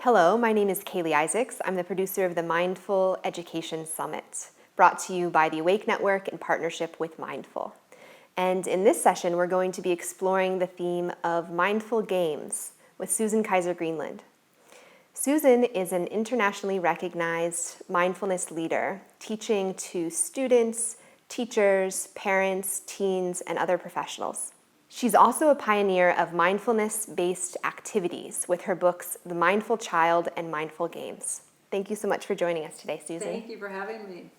Hello, my name is Kaylee Isaacs. I'm the producer of the Mindful Education Summit, brought to you by the Awake Network in partnership with Mindful. And in this session, we're going to be exploring the theme of mindful games with Susan Kaiser Greenland. Susan is an internationally recognized mindfulness leader, teaching to students, teachers, parents, teens, and other professionals. She's also a pioneer of mindfulness-based activities with her books, The Mindful Child and Mindful Games. Thank you so much for joining us today, Susan. Thank you for having me.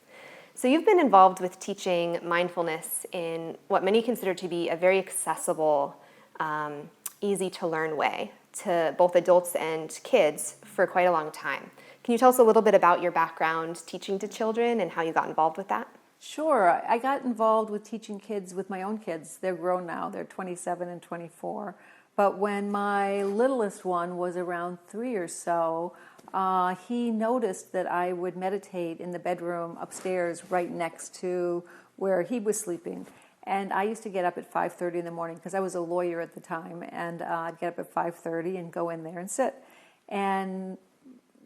So you've been involved with teaching mindfulness in what many consider to be a very accessible, easy-to-learn way to both adults and kids for quite a long time. Can you tell us a little bit about your background teaching to children and how you got involved with that? Sure. I got involved with teaching kids with my own kids. They're grown now. They're 27 and 24. But when my littlest one was around 3 or so, he noticed that I would meditate in the bedroom upstairs right next to where he was sleeping. And I used to get up at 5:30 in the morning because I was a lawyer at the time. And I'd get up at 5:30 and go in there and sit. And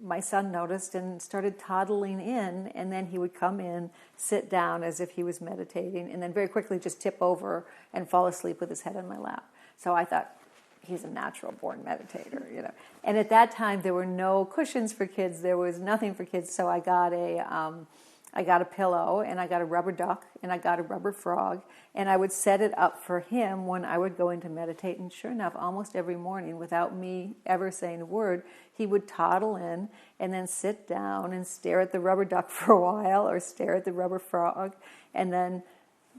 my son noticed and started toddling in, and then he would come in, sit down as if he was meditating, and then very quickly just tip over and fall asleep with his head on my lap. So I thought, he's a natural born meditator, you know. And at that time, there were no cushions for kids. There was nothing for kids. So I got a pillow, and I got a rubber duck, and I got a rubber frog, and I would set it up for him when I would go in to meditate. And sure enough, almost every morning, without me ever saying a word, he would toddle in and then sit down and stare at the rubber duck for a while or stare at the rubber frog and then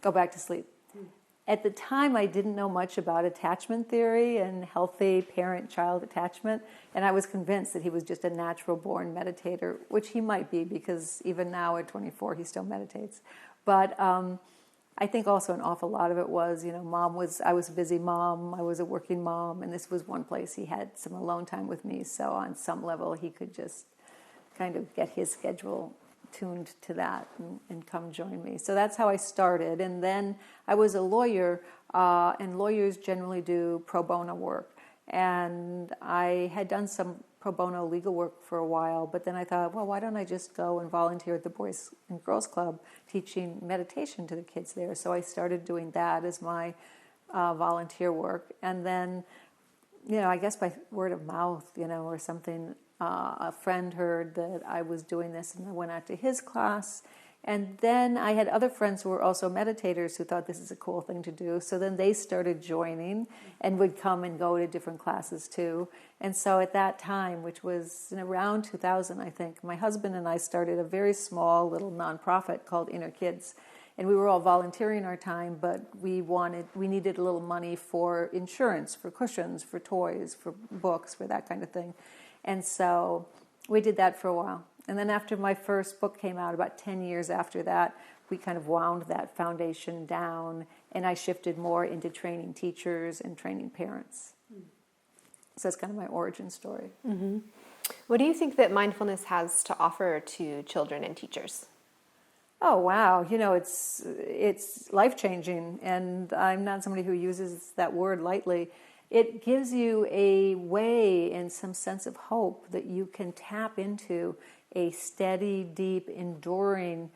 go back to sleep. At the time, I didn't know much about attachment theory and healthy parent-child attachment, and I was convinced that he was just a natural-born meditator, which he might be because even now at 24, he still meditates. But I think also an awful lot of it was, you know, I was a busy mom, I was a working mom, and this was one place he had some alone time with me, so on some level he could just kind of get his schedule tuned to that and come join me. So that's how I started. And then I was a lawyer, and lawyers generally do pro bono work. And I had done some pro bono legal work for a while, but then I thought, well, why don't I just go and volunteer at the Boys and Girls Club teaching meditation to the kids there? So I started doing that as my volunteer work. And then, you know, I guess by word of mouth, you know, or something, a friend heard that I was doing this and I went out to his class. And then I had other friends who were also meditators who thought this is a cool thing to do. So then they started joining and would come and go to different classes too. And so at that time, which was in around 2000, I think, my husband and I started a very small little nonprofit called Inner Kids. And we were all volunteering our time, but we needed a little money for insurance, for cushions, for toys, for books, for that kind of thing. And so we did that for a while. And then after my first book came out, about 10 years after that, we kind of wound that foundation down, and I shifted more into training teachers and training parents. So that's kind of my origin story. Mm-hmm. What do you think that mindfulness has to offer to children and teachers? Oh, wow. You know, it's life-changing, and I'm not somebody who uses that word lightly. It gives you a way and some sense of hope that you can tap into a steady, deep, enduring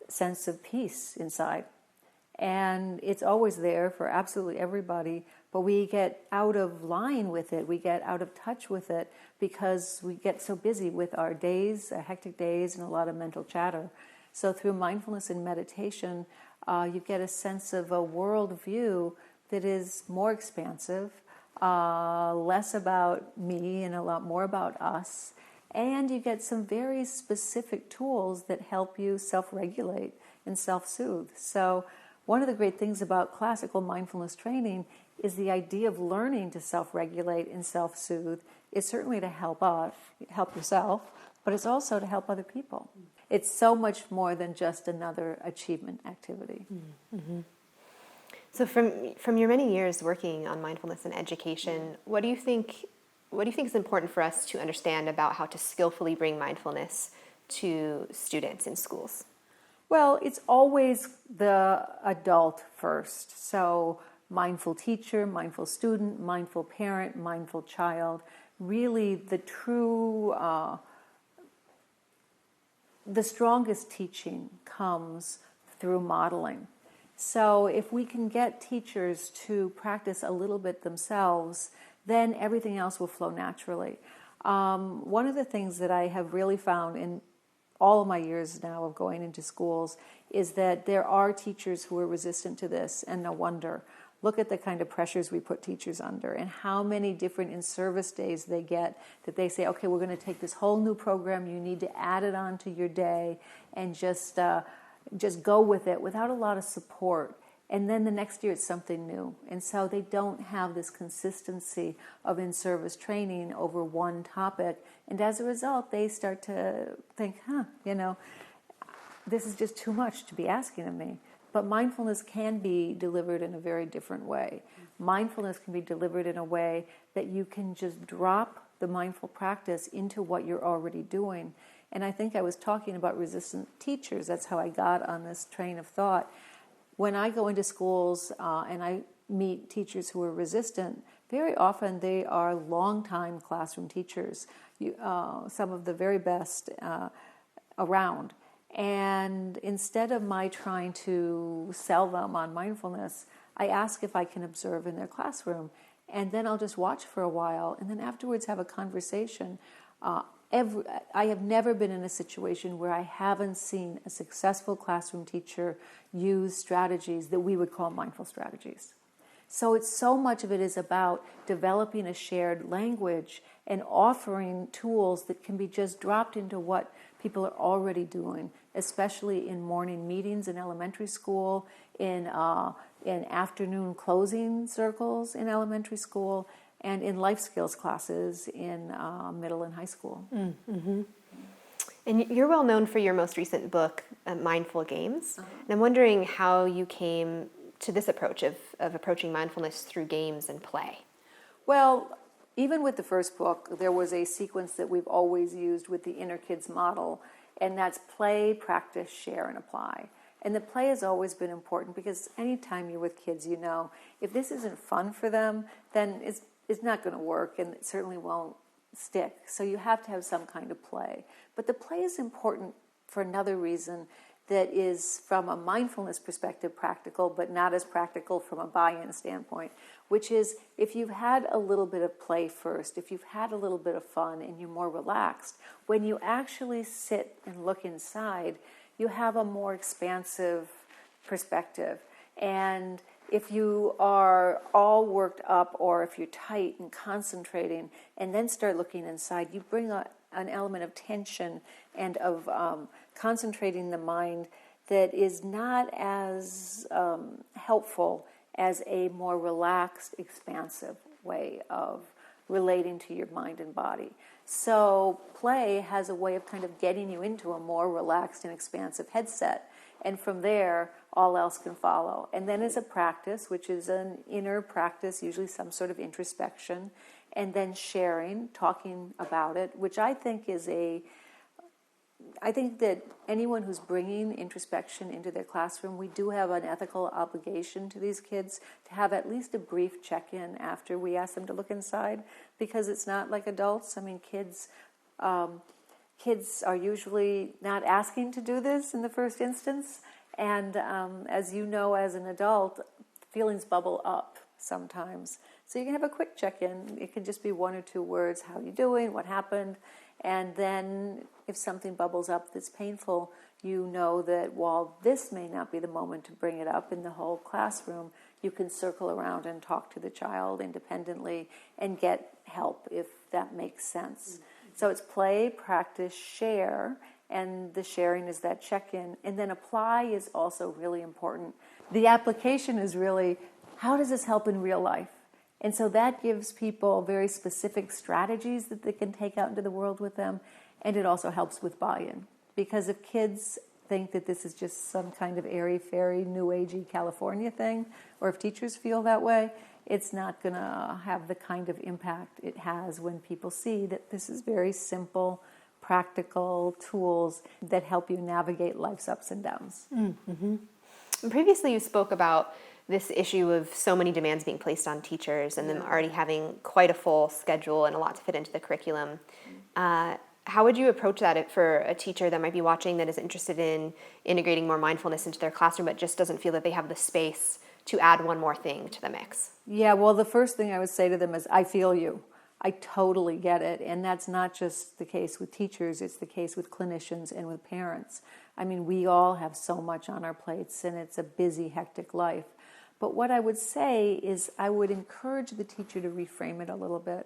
sense of peace inside. And it's always there for absolutely everybody, but we get out of line with it. We get out of touch with it because we get so busy with our days, our hectic days, and a lot of mental chatter. So through mindfulness and meditation, you get a sense of a worldview that is more expansive, less about me and a lot more about us. And you get some very specific tools that help you self-regulate and self-soothe. So one of the great things about classical mindfulness training is the idea of learning to self-regulate and self-soothe is certainly to help yourself, but it's also to help other people. It's so much more than just another achievement activity. Mm-hmm. So from your many years working on mindfulness and education, what do you think is important for us to understand about how to skillfully bring mindfulness to students in schools? Well, it's always the adult first. So mindful teacher, mindful student, mindful parent, mindful child. Really the true, the strongest teaching comes through modeling. So if we can get teachers to practice a little bit themselves, then everything else will flow naturally. One of the things that I have really found in all of my years now of going into schools is that there are teachers who are resistant to this, and no wonder. Look at the kind of pressures we put teachers under and how many different in-service days they get that they say, okay, we're going to take this whole new program, you need to add it on to your day and just go with it without a lot of support. And then the next year it's something new. And so they don't have this consistency of in-service training over one topic. And as a result, they start to think, this is just too much to be asking of me. But mindfulness can be delivered in a very different way. Mindfulness can be delivered in a way that you can just drop the mindful practice into what you're already doing. And I think I was talking about resistant teachers. That's how I got on this train of thought. When I go into schools and I meet teachers who are resistant, very often they are long-time classroom teachers, some of the very best around. And instead of my trying to sell them on mindfulness, I ask if I can observe in their classroom. And then I'll just watch for a while and then afterwards have a conversation. I have never been in a situation where I haven't seen a successful classroom teacher use strategies that we would call mindful strategies. So so much of it is about developing a shared language and offering tools that can be just dropped into what people are already doing, especially in morning meetings in elementary school, in afternoon closing circles in elementary school, and in life skills classes in middle and high school. Mm-hmm. And you're well known for your most recent book, Mindful Games. And I'm wondering how you came to this approach of approaching mindfulness through games and play. Well, even with the first book, there was a sequence that we've always used with the Inner Kids model, and that's play, practice, share, and apply. And the play has always been important because anytime you're with kids, if this isn't fun for them, then it's not going to work, and it certainly won't stick. So you have to have some kind of play. But the play is important for another reason that is, from a mindfulness perspective, practical, but not as practical from a buy-in standpoint, which is if you've had a little bit of play first, if you've had a little bit of fun and you're more relaxed, when you actually sit and look inside, you have a more expansive perspective. And if you are all worked up or if you're tight and concentrating and then start looking inside, you bring an element of tension and of concentrating the mind that is not as helpful as a more relaxed, expansive way of relating to your mind and body. So play has a way of kind of getting you into a more relaxed and expansive headset. And from there, all else can follow. And then as a practice, which is an inner practice, usually some sort of introspection, and then sharing, talking about it, which I think that anyone who's bringing introspection into their classroom, we do have an ethical obligation to these kids to have at least a brief check-in after we ask them to look inside, because it's not like adults. I mean, kids are usually not asking to do this in the first instance, and as you know, as an adult, feelings bubble up sometimes. So you can have a quick check-in. It can just be 1 or 2 words: how are you doing, what happened? And then if something bubbles up that's painful, you know that while this may not be the moment to bring it up in the whole classroom, you can circle around and talk to the child independently and get help if that makes sense. So it's play, practice, share, and the sharing is that check-in. And then apply is also really important. The application is really, how does this help in real life? And so that gives people very specific strategies that they can take out into the world with them, and it also helps with buy-in. Because if kids think that this is just some kind of airy-fairy, new-agey California thing, or if teachers feel that way, it's not going to have the kind of impact it has when people see that this is very simple, practical tools that help you navigate life's ups and downs. Mm-hmm. Previously, you spoke about this issue of so many demands being placed on teachers and them already having quite a full schedule and a lot to fit into the curriculum. How would you approach that for a teacher that might be watching that is interested in integrating more mindfulness into their classroom but just doesn't feel that they have the space to add one more thing to the mix? Yeah, well, the first thing I would say to them is, I feel you. I totally get it. And that's not just the case with teachers, it's the case with clinicians and with parents. I mean, we all have so much on our plates, and it's a busy, hectic life. But what I would say is I would encourage the teacher to reframe it a little bit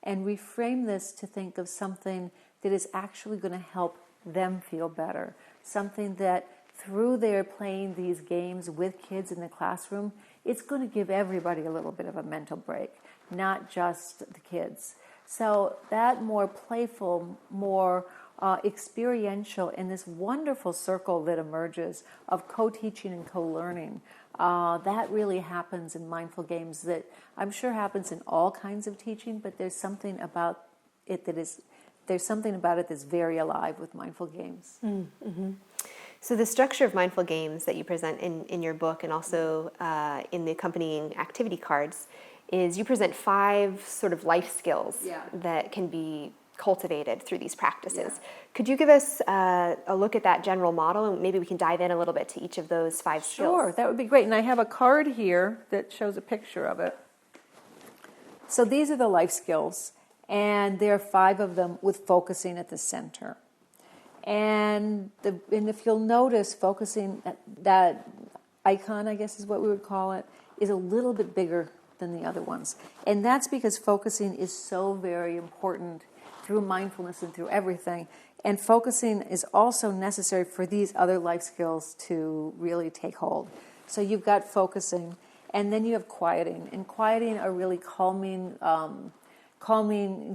and reframe this to think of something that is actually going to help them feel better, something that through their playing these games with kids in the classroom, it's going to give everybody a little bit of a mental break, not just the kids. So that more playful, more experiential, and this wonderful circle that emerges of co-teaching and co-learning, that really happens in mindful games that I'm sure happens in all kinds of teaching, but there's something about it that's very alive with mindful games. Mm-hmm. So the structure of mindful games that you present in your book and also in the accompanying activity cards is you present 5 sort of life skills that can be cultivated through these practices. Yeah. Could you give us a look at that general model, and maybe we can dive in a little bit to each of those 5 skills? Sure, that would be great. And I have a card here that shows a picture of it. So these are the life skills, and there are 5 of them with focusing at the center. And if you'll notice, focusing, that icon, I guess is what we would call it, is a little bit bigger than the other ones. And that's because focusing is so very important through mindfulness and through everything. And focusing is also necessary for these other life skills to really take hold. So you've got focusing, and then you have quieting. And quieting are really calming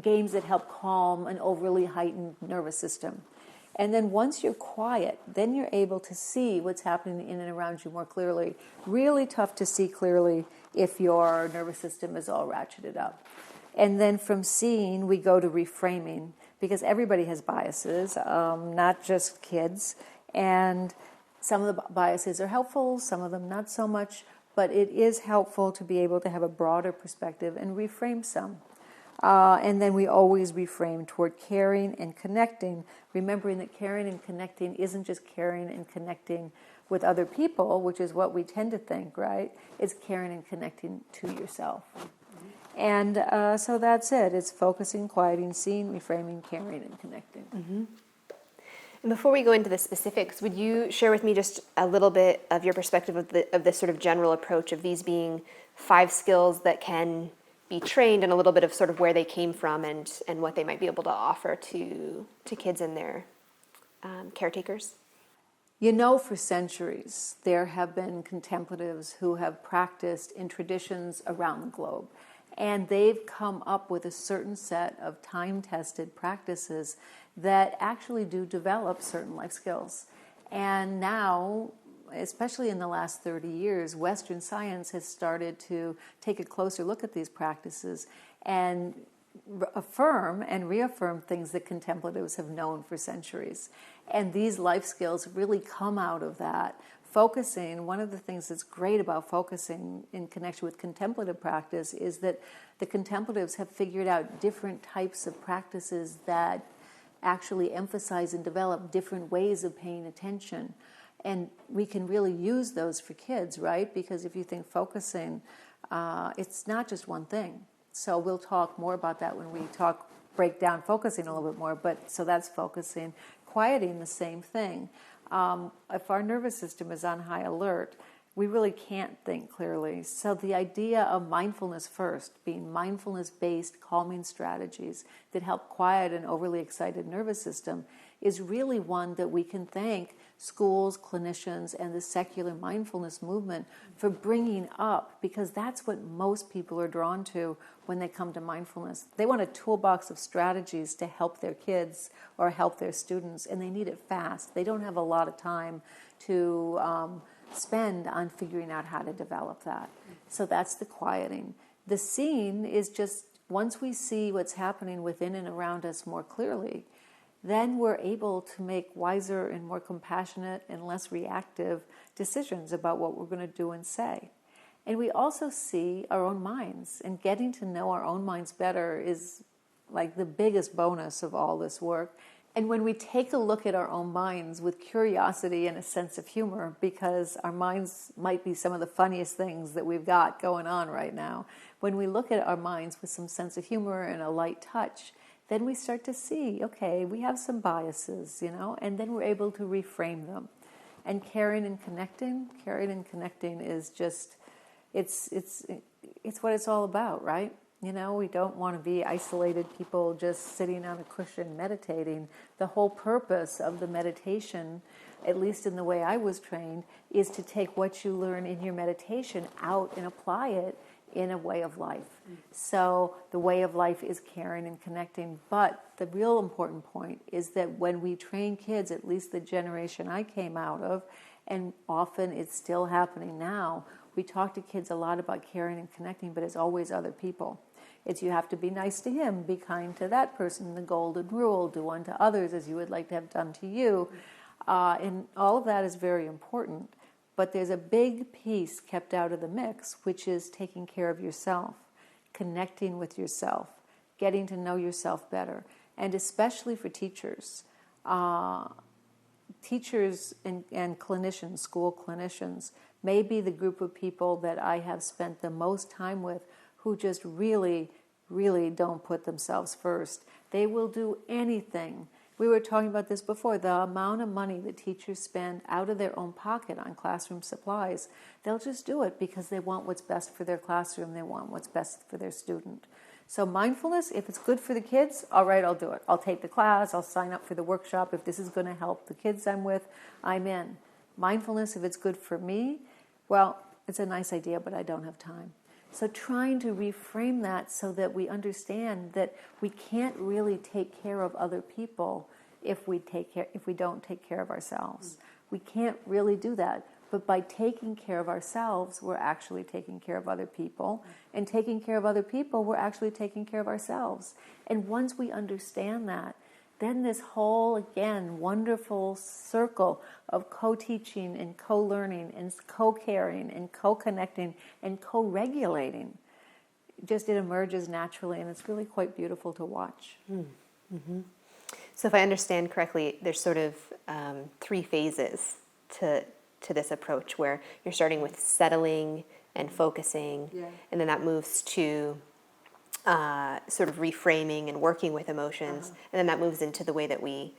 games that help calm an overly heightened nervous system. And then once you're quiet, then you're able to see what's happening in and around you more clearly. Really tough to see clearly if your nervous system is all ratcheted up. And then from seeing, we go to reframing, because everybody has biases, not just kids. And some of the biases are helpful, some of them not so much, but it is helpful to be able to have a broader perspective and reframe some. And then we always reframe toward caring and connecting, remembering that caring and connecting isn't just caring and connecting with other people, which is what we tend to think, right? It's caring and connecting to yourself. And so that's it. It's focusing, quieting, seeing, reframing, caring, and connecting. Mm-hmm. And before we go into the specifics, would you share with me just a little bit of your perspective of this sort of general approach of these being 5 skills that can be trained, and a little bit of sort of where they came from and what they might be able to offer to kids and their caretakers? You know, for centuries, there have been contemplatives who have practiced in traditions around the globe. And they've come up with a certain set of time-tested practices that actually do develop certain life skills. And now, especially in the last 30 years, Western science has started to take a closer look at these practices and affirm and reaffirm things that contemplatives have known for centuries. And these life skills really come out of that. Focusing, one of the things that's great about focusing in connection with contemplative practice is that the contemplatives have figured out different types of practices that actually emphasize and develop different ways of paying attention. And we can really use those for kids, right? Because if you think focusing, it's not just one thing. So we'll talk more about that when we break down focusing a little bit more. But so that's focusing. Quieting, the same thing. If our nervous system is on high alert, we really can't think clearly. So the idea of mindfulness first, being mindfulness-based calming strategies that help quiet an overly excited nervous system, is really one that we can thank schools, clinicians, and the secular mindfulness movement for bringing up, because that's what most people are drawn to when they come to mindfulness. They want a toolbox of strategies to help their kids or help their students, and they need it fast. They don't have a lot of time to spend on figuring out how to develop that. So that's the quieting. The seeing is just, once we see what's happening within and around us more clearly, then we're able to make wiser and more compassionate and less reactive decisions about what we're going to do and say. And we also see our own minds, and getting to know our own minds better is like the biggest bonus of all this work. And when we take a look at our own minds with curiosity and a sense of humor, because our minds might be some of the funniest things that we've got going on right now, when we look at our minds with some sense of humor and a light touch, then we start to see, okay, we have some biases, and then we're able to reframe them. And caring and connecting is just, it's what it's all about, right? We don't want to be isolated people just sitting on a cushion meditating. The whole purpose of the meditation, at least in the way I was trained, is to take what you learn in your meditation out and apply it in a way of life. So the way of life is caring and connecting. But the real important point is that when we train kids, at least the generation I came out of, and often it's still happening now, we talk to kids a lot about caring and connecting, but it's always other people. It's you have to be nice to him, be kind to that person, the golden rule, do unto others as you would like to have done to you. And all of that is very important. But there's a big piece kept out of the mix, which is taking care of yourself, connecting with yourself, getting to know yourself better. And especially for teachers. Teachers and clinicians, school clinicians, may be the group of people that I have spent the most time with who just really, really don't put themselves first. They will do anything. We were talking about this before, the amount of money that teachers spend out of their own pocket on classroom supplies. They'll just do it because they want what's best for their classroom. They want what's best for their student. So mindfulness, if it's good for the kids, all right, I'll do it. I'll take the class, I'll sign up for the workshop. If this is going to help the kids I'm with, I'm in. Mindfulness, if it's good for me, well, it's a nice idea, but I don't have time. So trying to reframe that so that we understand that we can't really take care of other people if we don't take care of ourselves. We can't really do that. But by taking care of ourselves, we're actually taking care of other people. And taking care of other people, we're actually taking care of ourselves. And once we understand that, then this whole, again, wonderful circle of co-teaching and co-learning and co-caring and co-connecting and co-regulating, just it emerges naturally, and it's really quite beautiful to watch. Mm-hmm. So if I understand correctly, there's sort of 3 phases to this approach, where you're starting with settling and focusing, and then that moves to sort of reframing and working with emotions, and then that moves into the way that we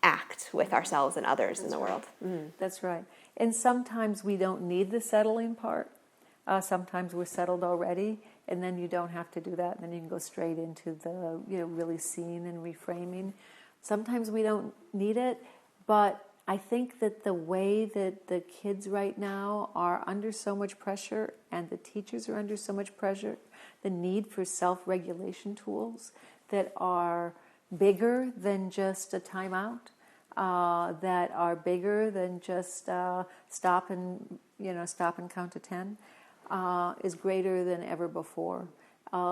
act with ourselves and others in the world. That's right. And sometimes we don't need the settling part. Sometimes we're settled already, and then you don't have to do that, and then you can go straight into the really seeing and reframing. Sometimes we don't need it, but I think that the way that the kids right now are under so much pressure, and the teachers are under so much pressure, the need for self-regulation tools that are bigger than just a timeout, that are bigger than just stop and count to 10, is greater than ever before.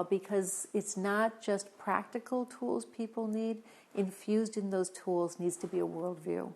Because it's not just practical tools people need. Infused in those tools needs to be a worldview.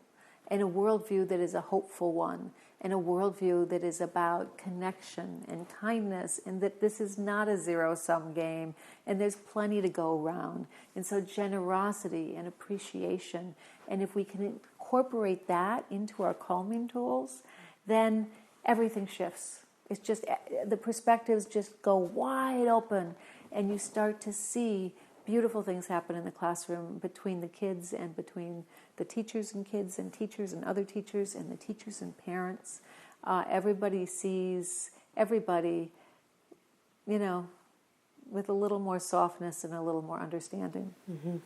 And a worldview that is a hopeful one, and a worldview that is about connection and kindness, and that this is not a zero-sum game, and there's plenty to go around. And so generosity and appreciation, and if we can incorporate that into our calming tools, then everything shifts. It's just, the perspectives just go wide open, and you start to see beautiful things happen in the classroom between the kids and between the teachers and kids and teachers and other teachers and the teachers and parents. Everybody sees everybody, with a little more softness and a little more understanding. Mm-hmm.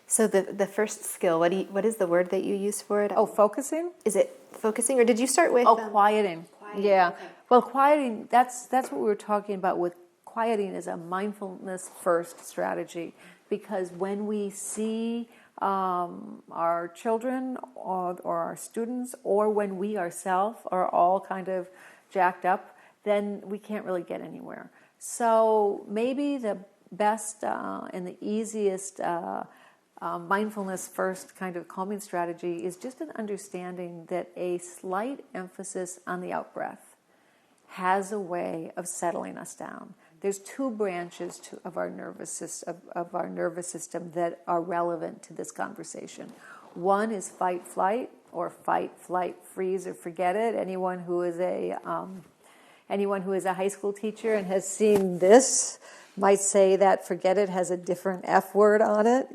So the first skill, what is the word that you use for it? Oh, focusing? Is it focusing, or did you start with... Quieting. Yeah. Okay. Well, quieting, that's what we were talking about with quieting is a mindfulness first strategy, because when we see our children or our students, or when we ourselves are all kind of jacked up, then we can't really get anywhere. So maybe the best and the easiest mindfulness first kind of calming strategy is just an understanding that a slight emphasis on the out breath has a way of settling us down. There's two branches of our nervous system that are relevant to this conversation. One is fight, flight, or fight, flight, freeze, or forget it. Anyone who is a high school teacher and has seen this might say that forget it has a different F word on it,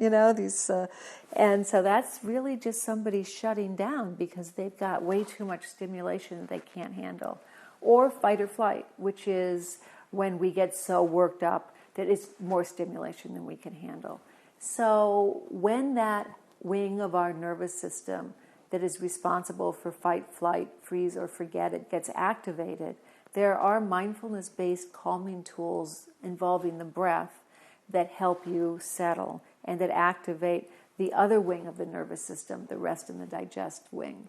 and so that's really just somebody shutting down because they've got way too much stimulation that they can't handle. Or fight or flight, which is when we get so worked up that it's more stimulation than we can handle. So when that wing of our nervous system that is responsible for fight, flight, freeze, or forget it gets activated, there are mindfulness-based calming tools involving the breath that help you settle and that activate the other wing of the nervous system, the rest and the digest wing.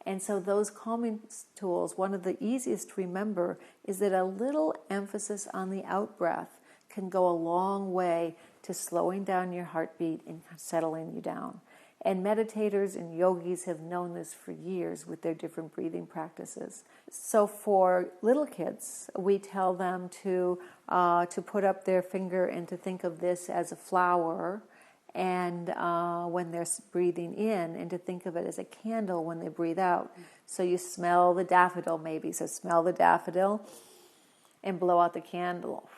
And so those calming tools, one of the easiest to remember is that a little emphasis on the out-breath can go a long way to slowing down your heartbeat and settling you down. And meditators and yogis have known this for years with their different breathing practices. So for little kids, we tell them to put up their finger and to think of this as a flower, and when they're breathing in, and to think of it as a candle when they breathe out. So you smell the daffodil maybe. So smell the daffodil and blow out the candle.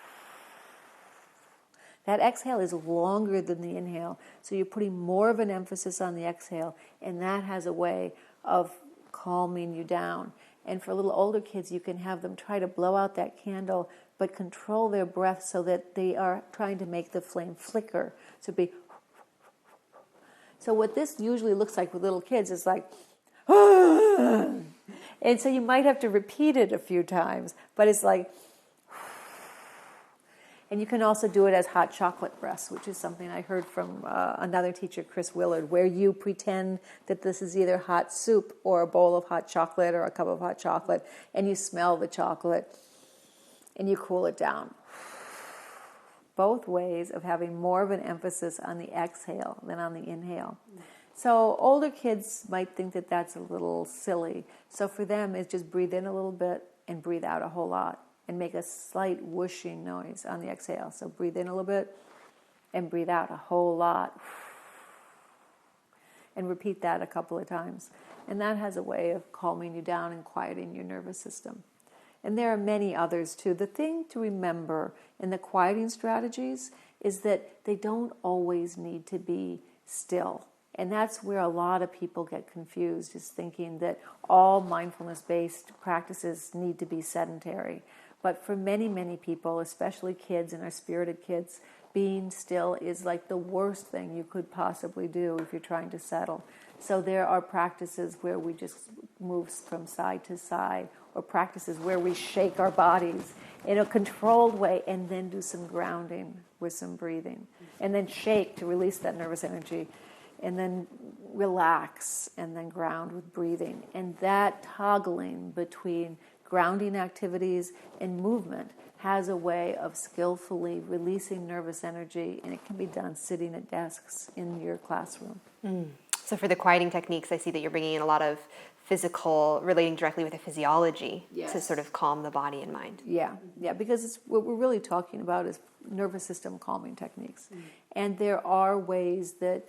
That exhale is longer than the inhale, so you're putting more of an emphasis on the exhale, and that has a way of calming you down. And for little older kids, you can have them try to blow out that candle, but control their breath so that they are trying to make the flame flicker. So be. So what this usually looks like with little kids is like, and so you might have to repeat it a few times, but it's like. And you can also do it as hot chocolate breaths, which is something I heard from another teacher, Chris Willard, where you pretend that this is either hot soup or a bowl of hot chocolate or a cup of hot chocolate, and you smell the chocolate and you cool it down. Both ways of having more of an emphasis on the exhale than on the inhale. So older kids might think that that's a little silly. So for them, it's just breathe in a little bit and breathe out a whole lot. And make a slight whooshing noise on the exhale. So breathe in a little bit and breathe out a whole lot. And repeat that a couple of times. And that has a way of calming you down and quieting your nervous system. And there are many others too. The thing to remember in the quieting strategies is that they don't always need to be still. And that's where a lot of people get confused, is thinking that all mindfulness-based practices need to be sedentary. But for many, many people, especially kids and our spirited kids, being still is like the worst thing you could possibly do if you're trying to settle. So there are practices where we just move from side to side, or practices where we shake our bodies in a controlled way and then do some grounding with some breathing. And then shake to release that nervous energy. And then relax and then ground with breathing. And that toggling between grounding activities and movement has a way of skillfully releasing nervous energy, and it can be done sitting at desks in your classroom. So for the quieting techniques, I see that you're bringing in a lot of physical, relating directly with the physiology to sort of calm the body and mind. Yeah, because what we're really talking about is nervous system calming techniques. And there are ways that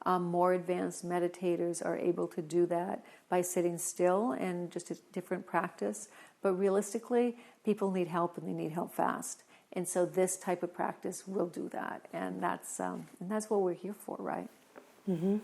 more advanced meditators are able to do that by sitting still and just a different practice. But realistically, people need help, and they need help fast. And so this type of practice will do that. And that's what we're here for, right? Mm-hmm.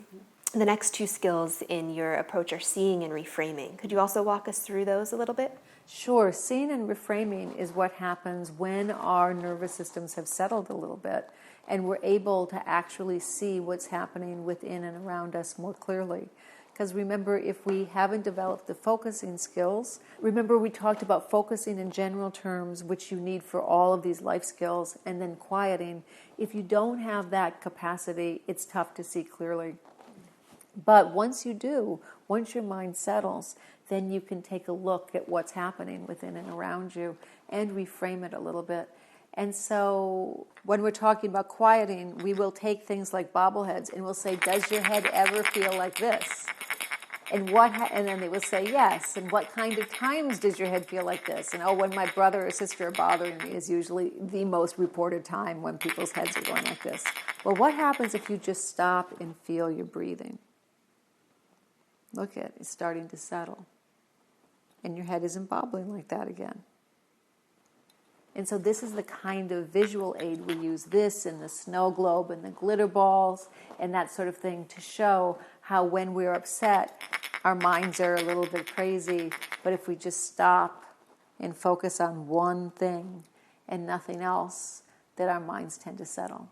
The next two skills in your approach are seeing and reframing. Could you also walk us through those a little bit? Sure. Seeing and reframing is what happens when our nervous systems have settled a little bit and we're able to actually see what's happening within and around us more clearly. Because remember, if we haven't developed the focusing skills, remember we talked about focusing in general terms, which you need for all of these life skills, and then quieting. If you don't have that capacity, it's tough to see clearly. But once you do, once your mind settles, then you can take a look at what's happening within and around you and reframe it a little bit. And so when we're talking about quieting, we will take things like bobbleheads and we'll say, does your head ever feel like this? And and then they will say yes. And what kind of times does your head feel like this? And when my brother or sister are bothering me is usually the most reported time when people's heads are going like this. Well, what happens if you just stop and feel your breathing? Look at it, it's starting to settle. And your head isn't bobbling like that again. And so this is the kind of visual aid we use, this and the snow globe and the glitter balls and that sort of thing, to show how when we're upset, our minds are a little bit crazy, but if we just stop and focus on one thing and nothing else, that our minds tend to settle.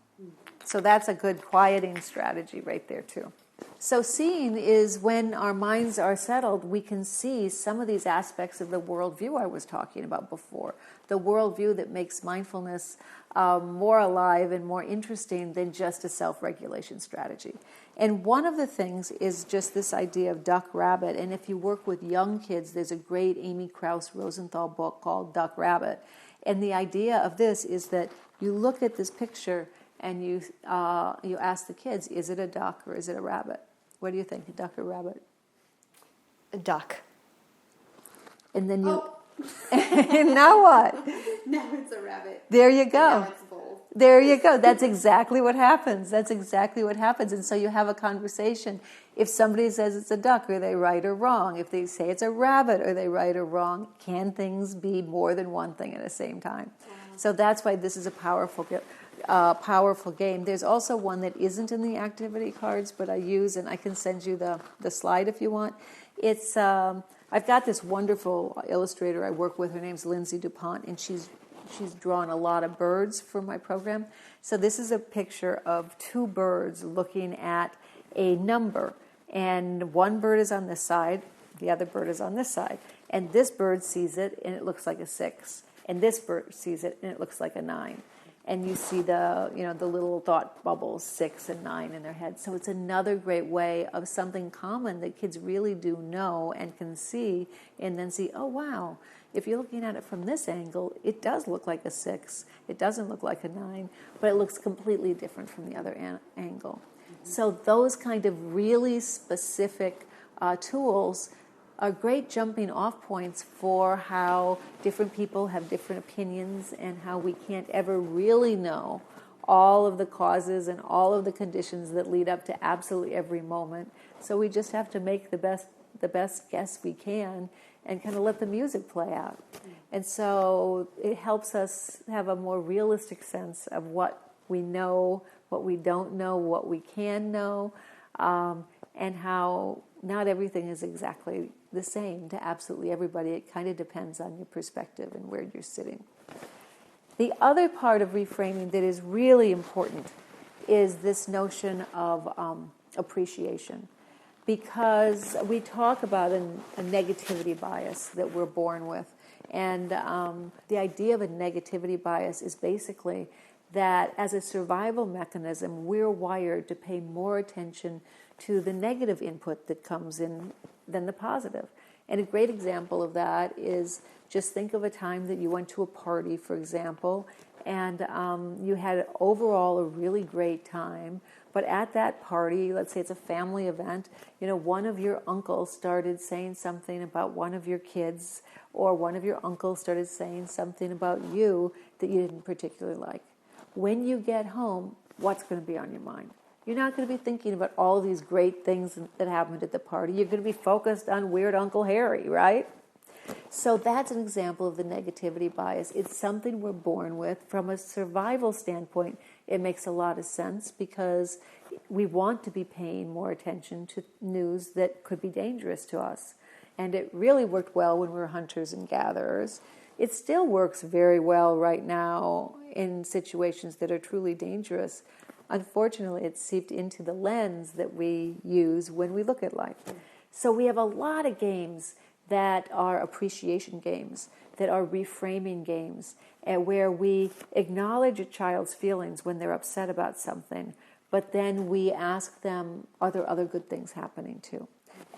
So that's a good quieting strategy right there too. So seeing is when our minds are settled, we can see some of these aspects of the worldview I was talking about before. The worldview that makes mindfulness more alive and more interesting than just a self-regulation strategy. And one of the things is just this idea of duck rabbit. And if you work with young kids, there's a great Amy Krauss Rosenthal book called Duck Rabbit. And the idea of this is that you look at this picture and you ask the kids, is it a duck or is it a rabbit? What do you think, a duck or rabbit? A duck. And then you... And now what? Now it's a rabbit. There you go. Now it's bold. There you go. That's exactly what happens. That's exactly what happens. And so you have a conversation. If somebody says it's a duck, are they right or wrong? If they say it's a rabbit, are they right or wrong? Can things be more than one thing at the same time? So that's why this is a powerful game. There's also one that isn't in the activity cards, but I use, and I can send you the slide if you want. It's I've got this wonderful illustrator I work with. Her name's Lindsay DuPont, and she's drawn a lot of birds for my program. So this is a picture of two birds looking at a number, and one bird is on this side, the other bird is on this side, and this bird sees it and it looks like a 6, and this bird sees it and it looks like a 9. And you see the little thought bubbles, 6 and 9 in their head. So it's another great way of something common that kids really do know and can see, and then see, oh wow, if you're looking at it from this angle, it does look like a 6. It doesn't look like a 9, but it looks completely different from the other angle. Mm-hmm. So those kind of really specific tools are great jumping off points for how different people have different opinions and how we can't ever really know all of the causes and all of the conditions that lead up to absolutely every moment. So we just have to make the best guess we can and kind of let the music play out. And so it helps us have a more realistic sense of what we know, what we don't know, what we can know, and how not everything is exactly the same to absolutely everybody. It kind of depends on your perspective and where you're sitting. The other part of reframing that is really important is this notion of appreciation, because we talk about a negativity bias that we're born with. And the idea of a negativity bias is basically that as a survival mechanism, we're wired to pay more attention to the negative input that comes in than the positive. And a great example of that is just think of a time that you went to a party, for example, and you had overall a really great time. But at that party, let's say it's a family event, one of your uncles started saying something about one of your kids, or one of your uncles started saying something about you that you didn't particularly like. When you get home, what's going to be on your mind? You're not going to be thinking about all these great things that happened at the party. You're going to be focused on weird Uncle Harry, right? So that's an example of the negativity bias. It's something we're born with. From a survival standpoint, it makes a lot of sense because we want to be paying more attention to news that could be dangerous to us. And it really worked well when we were hunters and gatherers. It still works very well right now in situations that are truly dangerous. Unfortunately, it's seeped into the lens that we use when we look at life. So we have a lot of games that are appreciation games, that are reframing games, and where we acknowledge a child's feelings when they're upset about something, but then we ask them, are there other good things happening too?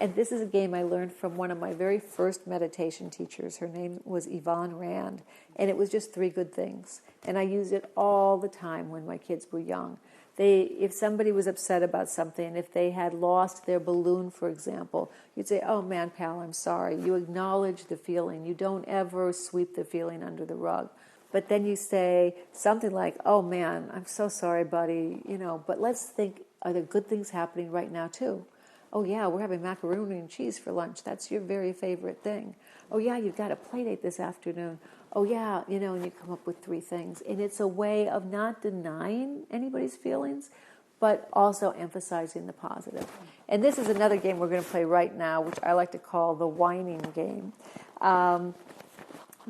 And this is a game I learned from one of my very first meditation teachers. Her name was Yvonne Rand. And it was just 3 good things. And I used it all the time when my kids were young. If somebody was upset about something, if they had lost their balloon, for example, you'd say, oh man, pal, I'm sorry. You acknowledge the feeling. You don't ever sweep the feeling under the rug. But then you say something like, oh man, I'm so sorry, buddy, but let's think, are there good things happening right now too? Oh yeah, we're having macaroni and cheese for lunch. That's your very favorite thing. Oh yeah, you've got a play date this afternoon. Oh yeah, and you come up with 3 things. And it's a way of not denying anybody's feelings, but also emphasizing the positive. And this is another game we're going to play right now, which I like to call the whining game.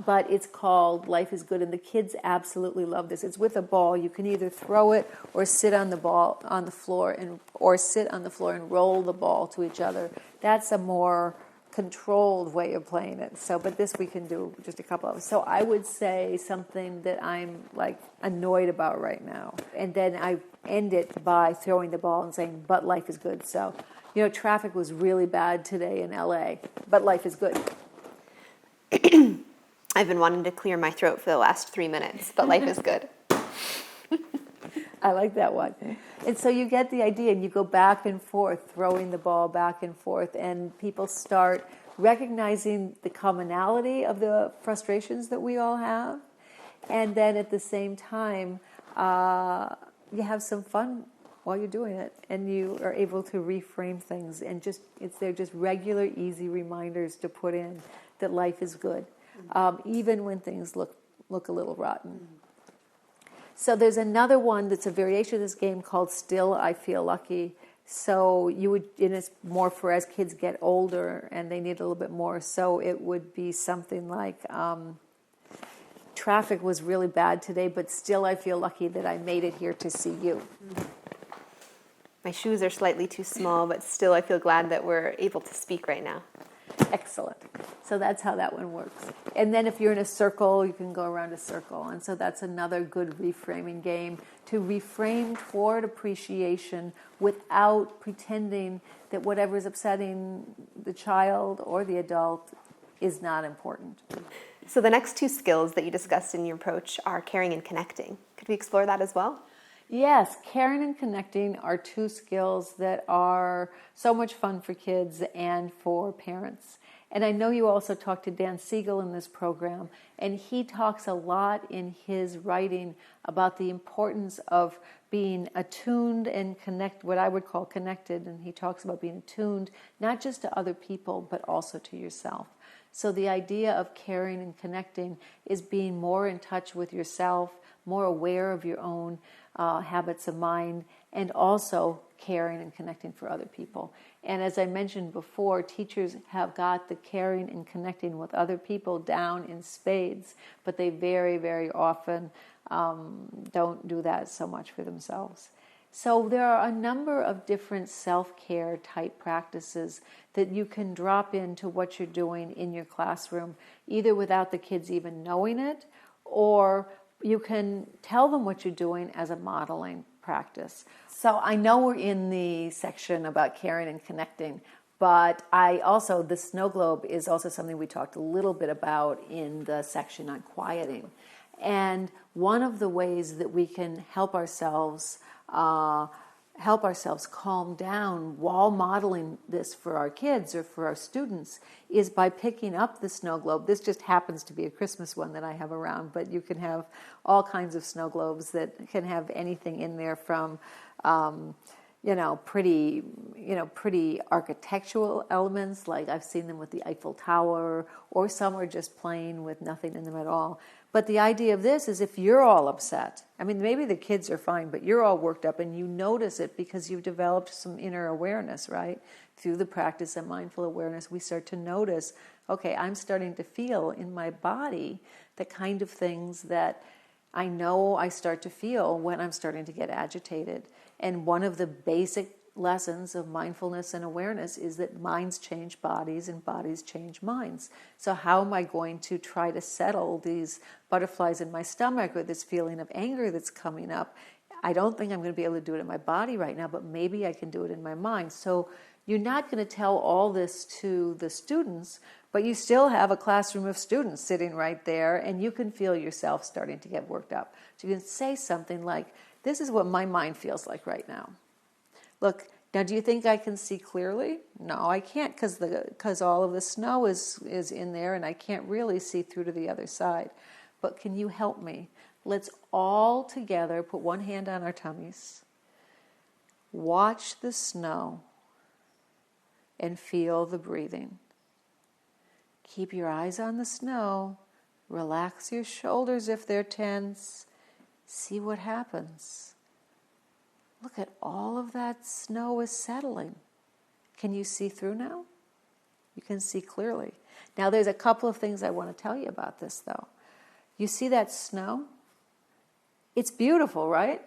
But it's called Life is Good, and the kids absolutely love this. It's with a ball. You can either throw it or sit on the floor and roll the ball to each other. That's a more controlled way of playing it. But this we can do just a couple of us. So I would say something that I'm like annoyed about right now, and then I end it by throwing the ball and saying, "But life is good." So, traffic was really bad today in LA, but life is good. I've been wanting to clear my throat for the last 3 minutes, but life is good. I like that one. And so you get the idea, and you go back and forth, throwing the ball back and forth, and people start recognizing the commonality of the frustrations that we all have. And then at the same time, you have some fun while you're doing it, and you are able to reframe things. And they're just regular, easy reminders to put in that life is good. Even when things look a little rotten. So there's another one that's a variation of this game called Still I Feel Lucky. So and it's more for as kids get older and they need a little bit more. So it would be something like, traffic was really bad today, but still I feel lucky that I made it here to see you. My shoes are slightly too small, but still I feel glad that we're able to speak right now. Excellent. So that's how that one works. And then if you're in a circle, you can go around a circle. And so that's another good reframing game, to reframe toward appreciation without pretending that whatever is upsetting the child or the adult is not important. So the next 2 skills that you discussed in your approach are caring and connecting. Could we explore that as well? Yes, caring and connecting are 2 skills that are so much fun for kids and for parents. And I know you also talked to Dan Siegel in this program, and he talks a lot in his writing about the importance of being attuned and what I would call connected, and he talks about being attuned not just to other people, but also to yourself. So the idea of caring and connecting is being more in touch with yourself, more aware of your own habits of mind, and also caring and connecting for other people. And as I mentioned before, teachers have got the caring and connecting with other people down in spades, but they very, very often don't do that so much for themselves. So there are a number of different self-care type practices that you can drop into what you're doing in your classroom, either without the kids even knowing it, or you can tell them what you're doing as a modeling practice. So I know we're in the section about caring and connecting, but the snow globe is also something we talked a little bit about in the section on quieting. And one of the ways that we can help ourselves calm down while modeling this for our kids or for our students is by picking up the snow globe. This just happens to be a Christmas one that I have around, but you can have all kinds of snow globes that can have anything in there from pretty architectural elements, like I've seen them with the Eiffel Tower, or some are just plain with nothing in them at all. But the idea of this is if you're all upset, maybe the kids are fine, but you're all worked up and you notice it because you've developed some inner awareness, right? Through the practice of mindful awareness, we start to notice, okay, I'm starting to feel in my body the kind of things that I know I start to feel when I'm starting to get agitated. And one of the basic lessons of mindfulness and awareness is that minds change bodies and bodies change minds. So how am I going to try to settle these butterflies in my stomach or this feeling of anger that's coming up? I don't think I'm going to be able to do it in my body right now, but maybe I can do it in my mind. So You're not going to tell all this to the students, but you still have a classroom of students sitting right there, and you can feel yourself starting to get worked up. So you can say something like, this is what my mind feels like right now. Look, now do you think I can see clearly? No, I can't, because all of the snow is in there, and I can't really see through to the other side. But can you help me? Let's all together put one hand on our tummies, watch the snow, and feel the breathing. Keep your eyes on the snow. Relax your shoulders if they're tense. See what happens. Look at all of that snow is settling. Can you see through now? You can see clearly. Now there's a couple of things I want to tell you about this though. You see that snow? It's beautiful, right?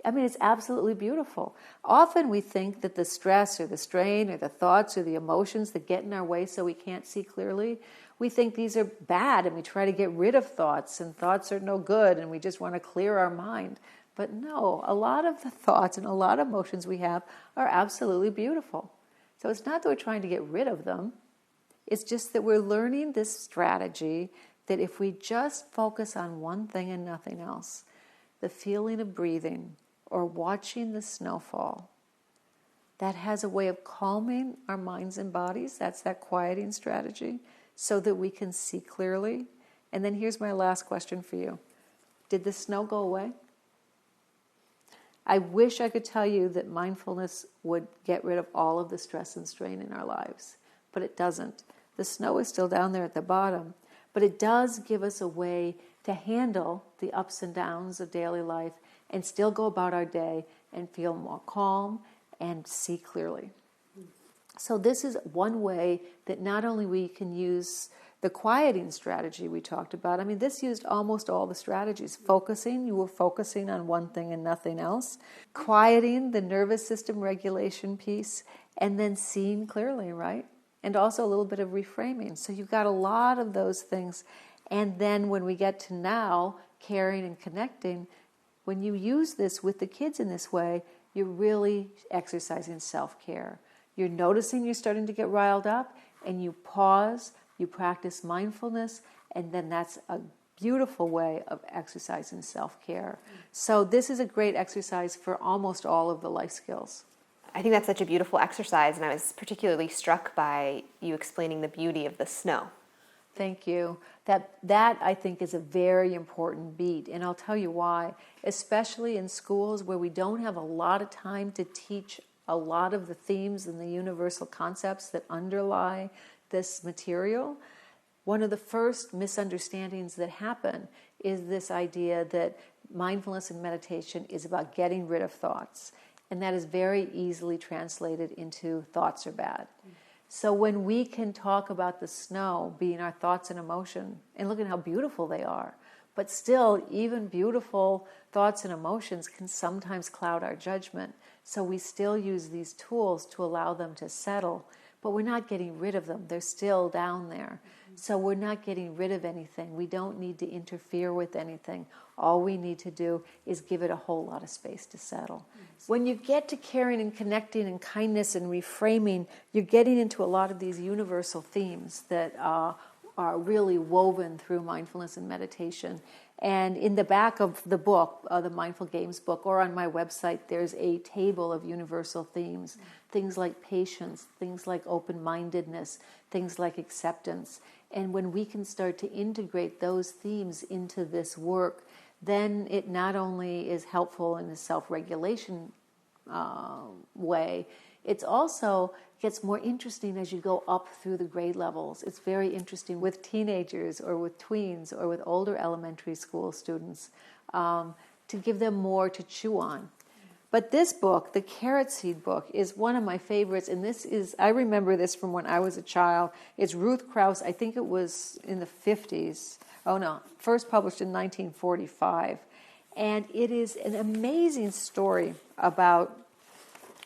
I mean, it's absolutely beautiful. Often we think that the stress or the strain or the thoughts or the emotions that get in our way so we can't see clearly, we think these are bad and we try to get rid of thoughts, and thoughts are no good and we just want to clear our mind. But no, a lot of the thoughts and a lot of emotions we have are absolutely beautiful. So it's not that we're trying to get rid of them. It's just that we're learning this strategy that if we just focus on one thing and nothing else, the feeling of breathing, or watching the snowfall, that has a way of calming our minds and bodies. That's that quieting strategy, so that we can see clearly. And then here's my last question for you. Did the snow go away? I wish I could tell you that mindfulness would get rid of all of the stress and strain in our lives, but it doesn't. The snow is still down there at the bottom, but it does give us a way to handle the ups and downs of daily life and still go about our day and feel more calm and see clearly. So this is one way that not only we can use the quieting strategy we talked about. I mean, this used almost all the strategies. Focusing, you were focusing on one thing and nothing else. Quieting, the nervous system regulation piece, and then seeing clearly, right? And also a little bit of reframing. So you've got a lot of those things. And then when we get to now, caring and connecting, when you use this with the kids in this way, you're really exercising self-care. You're noticing you're starting to get riled up, and you pause, you practice mindfulness, and then that's a beautiful way of exercising self-care. So this is a great exercise for almost all of the life skills. I think that's such a beautiful exercise, and I was particularly struck by you explaining the beauty of the snow. Thank you. That I think is a very important beat, and I'll tell you why. Especially in schools where we don't have a lot of time to teach a lot of the themes and the universal concepts that underlie this material, one of the first misunderstandings that happen is this idea that mindfulness and meditation is about getting rid of thoughts, and that is very easily translated into thoughts are bad. So when we can talk about the snow being our thoughts and emotion, and look at how beautiful they are, but still, even beautiful thoughts and emotions can sometimes cloud our judgment. So we still use these tools to allow them to settle, but we're not getting rid of them. They're still down there. So we're not getting rid of anything. We don't need to interfere with anything. All we need to do is give it a whole lot of space to settle. When you get to caring and connecting and kindness and reframing, you're getting into a lot of these universal themes that are really woven through mindfulness and meditation. And in the back of the book, the Mindful Games book, or on my website, there's a table of universal themes. Things like patience, things like open-mindedness, things like acceptance. And when we can start to integrate those themes into this work, then it not only is helpful in a self-regulation way, it also gets more interesting as you go up through the grade levels. It's very interesting with teenagers or with tweens or with older elementary school students to give them more to chew on. But this book, the Carrot Seed book, is one of my favorites, and I remember this from when I was a child. It's Ruth Krauss, I think it was in the 50s. Oh no, first published in 1945. And it is an amazing story about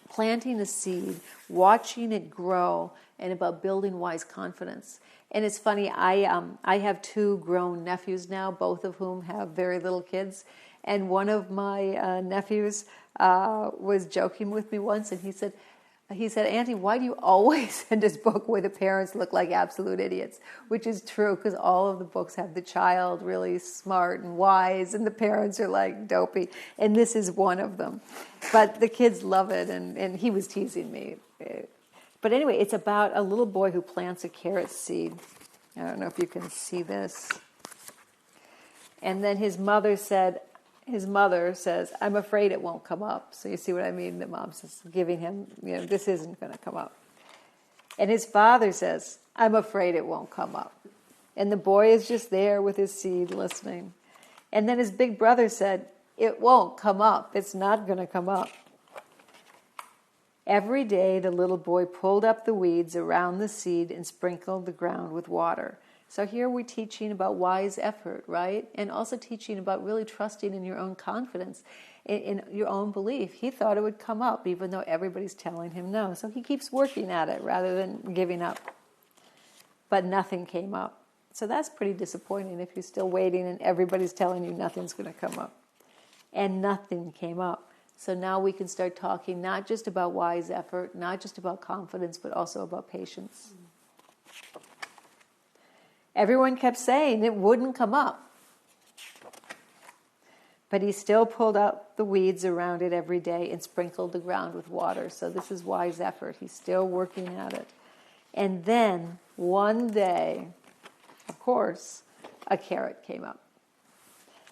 planting a seed, watching it grow, and about building wise confidence. And it's funny, I have two grown nephews now, both of whom have very little kids. And one of my nephews was joking with me once, and he said, he said, Auntie, why do you always send us book where the parents look like absolute idiots? Which is true, because all of the books have the child really smart and wise, and the parents are like dopey. And this is one of them. But the kids love it, and he was teasing me. But anyway, it's about a little boy who plants a carrot seed. I don't know if you can see this. And then his mother says, I'm afraid it won't come up. So you see what I mean? The mom's just giving him, this isn't going to come up. And his father says, I'm afraid it won't come up. And the boy is just there with his seed listening. And then his big brother said, it won't come up. It's not going to come up. Every day the little boy pulled up the weeds around the seed and sprinkled the ground with water. So here we're teaching about wise effort, right? And also teaching about really trusting in your own confidence, in your own belief. He thought it would come up, even though everybody's telling him no. So he keeps working at it rather than giving up. But nothing came up. So that's pretty disappointing if you're still waiting and everybody's telling you nothing's going to come up. And nothing came up. So now we can start talking not just about wise effort, not just about confidence, but also about patience. Everyone kept saying it wouldn't come up. But he still pulled up the weeds around it every day and sprinkled the ground with water. So this is wise effort. He's still working at it. And then one day, of course, a carrot came up.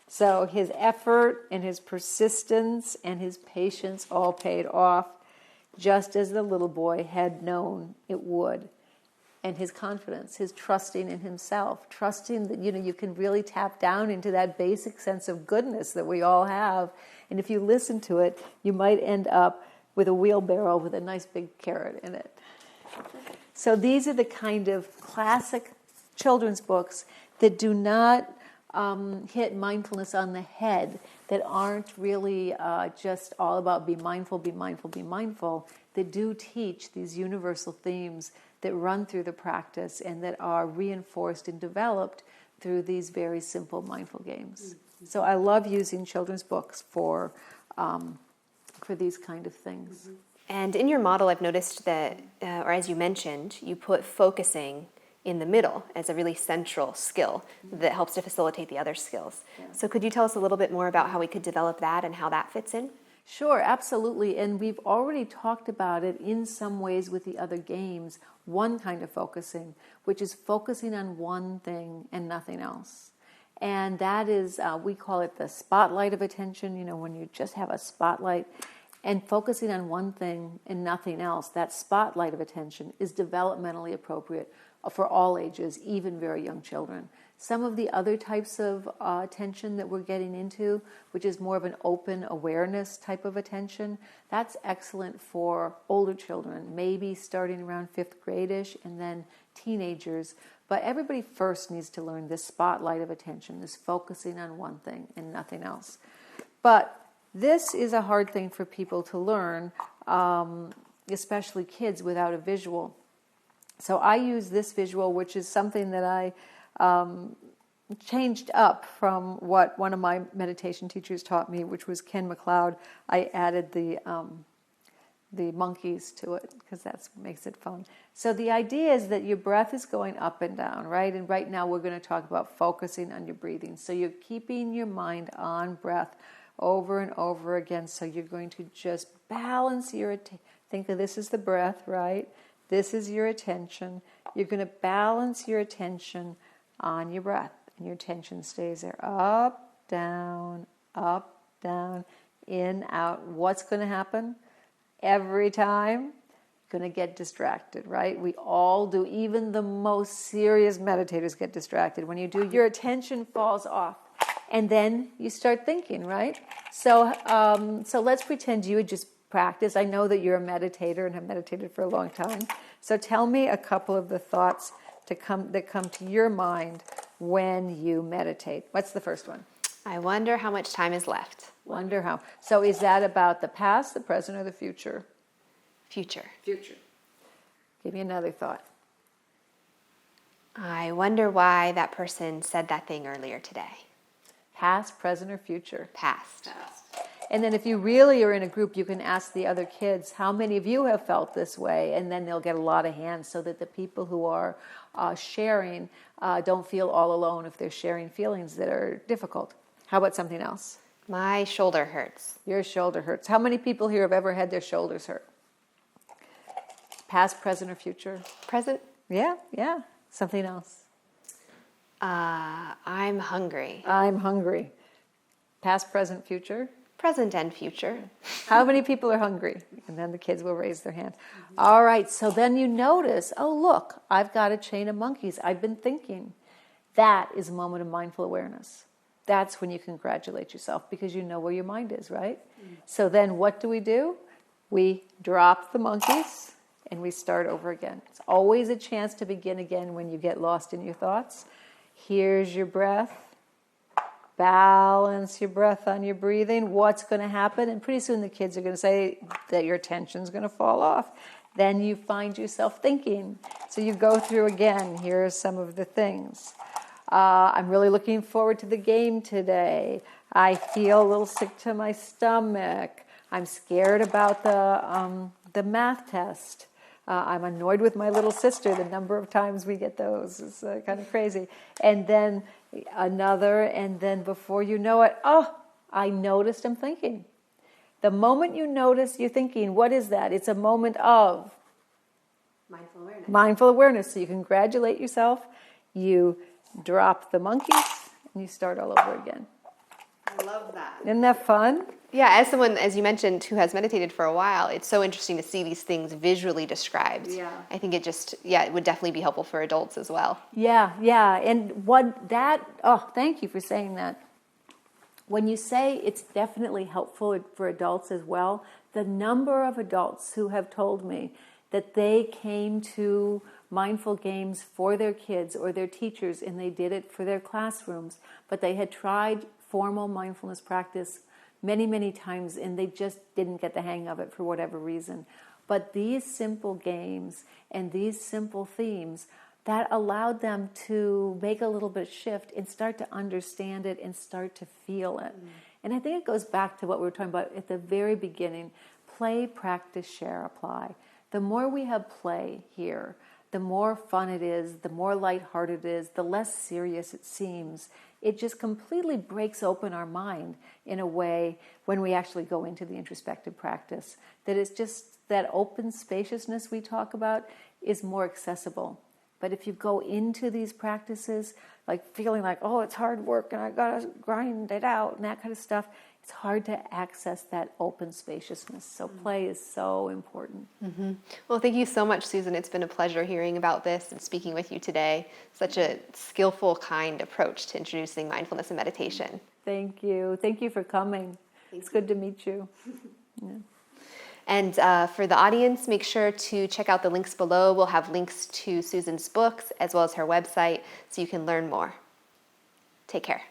So his effort and his persistence and his patience all paid off, just as the little boy had known it would. And his confidence, his trusting in himself, trusting that, you can really tap down into that basic sense of goodness that we all have. And if you listen to it, you might end up with a wheelbarrow with a nice big carrot in it. So these are the kind of classic children's books that do not hit mindfulness on the head, that aren't really just all about be mindful, be mindful, be mindful, that do teach these universal themes that run through the practice and that are reinforced and developed through these very simple mindful games. Mm-hmm. So I love using children's books for these kind of things. Mm-hmm. And in your model, I've noticed that, or as you mentioned, you put focusing in the middle as a really central skill that helps to facilitate the other skills. Yeah. So could you tell us a little bit more about how we could develop that and how that fits in? Sure, absolutely. And we've already talked about it in some ways with the other games, one kind of focusing, which is focusing on one thing and nothing else. And that is, we call it the spotlight of attention, when you just have a spotlight. And focusing on one thing and nothing else, that spotlight of attention is developmentally appropriate for all ages, even very young children. Some of the other types of attention that we're getting into, which is more of an open awareness type of attention, that's excellent for older children, maybe starting around 5th grade-ish and then teenagers. But everybody first needs to learn this spotlight of attention, this focusing on one thing and nothing else. But this is a hard thing for people to learn, especially kids without a visual. So I use this visual, which is something that I changed up from what one of my meditation teachers taught me, which was Ken MacLeod. I added the monkeys to it because that's what makes it fun. So the idea is that your breath is going up and down, right? And right now we're going to talk about focusing on your breathing. So you're keeping your mind on breath over and over again. So you're going to just balance think of this as the breath, right? This is your attention. You're going to balance your attention on your breath. And your attention stays there. Up, down, in, out. What's going to happen? Every time, you're going to get distracted, right? We all do. Even the most serious meditators get distracted. When you do, your attention falls off. And then you start thinking, right? So let's pretend you would just practice. I know that you're a meditator and have meditated for a long time. So tell me a couple of the thoughts that come to your mind when you meditate. What's the first one? I wonder how much time is left. Wonder how. So is that about the past, the present, or the future? Future. Future. Give me another thought. I wonder why that person said that thing earlier today. Past, present, or future? Past. And then if you really are in a group, you can ask the other kids, how many of you have felt this way? And then they'll get a lot of hands so that the people who are sharing don't feel all alone if they're sharing feelings that are difficult. How about something else? My shoulder hurts. Your shoulder hurts. How many people here have ever had their shoulders hurt? Past, present, or future? Present? Yeah. Something else. I'm hungry. I'm hungry. Past, present, future? Present and future. How many people are hungry? And then the kids will raise their hand. All right, so then you notice, oh, look, I've got a chain of monkeys. I've been thinking. That is a moment of mindful awareness. That's when you congratulate yourself because you know where your mind is, right? So then what do? We drop the monkeys and we start over again. It's always a chance to begin again when you get lost in your thoughts. Here's your breath. Balance your breath on your breathing. What's going to happen? And pretty soon the kids are going to say that your tension's going to fall off. Then you find yourself thinking. So you go through again. Here are some of the things. I'm really looking forward to the game today. I feel a little sick to my stomach. I'm scared about the math test. I'm annoyed with my little sister. The number of times we get those is kind of crazy. And then another, and then before you know it, I noticed I'm thinking. The moment you notice you're thinking, what is that? It's a moment of Mindful awareness. Mindful awareness. So you congratulate yourself, you drop the monkeys, and you start all over again. I love that. Isn't that fun? Yeah, as someone, as you mentioned, who has meditated for a while, it's so interesting to see these things visually described. Yeah. I think it would definitely be helpful for adults as well. Yeah. And thank you for saying that. When you say it's definitely helpful for adults as well, the number of adults who have told me that they came to mindful games for their kids or their teachers and they did it for their classrooms, but they had tried formal mindfulness practice many, many times and they just didn't get the hang of it for whatever reason. But these simple games and these simple themes, that allowed them to make a little bit of shift and start to understand it and start to feel it. And I think it goes back to what we were talking about at the very beginning. Play, practice, share, apply. The more we have play here, the more fun it is, the more lighthearted it is, the less serious it seems. It just completely breaks open our mind in a way when we actually go into the introspective practice. That it's just that open spaciousness we talk about is more accessible. But if you go into these practices, like feeling like, oh, it's hard work and I gotta grind it out and that kind of stuff, it's hard to access that open spaciousness. So play is so important. Mm-hmm. Well, thank you so much, Susan. It's been a pleasure hearing about this and speaking with you today. Such a skillful, kind approach to introducing mindfulness and meditation. Thank you. Thank you for coming. It's good to meet you. Yeah. And for the audience, make sure to check out the links below. We'll have links to Susan's books as well as her website so you can learn more. Take care.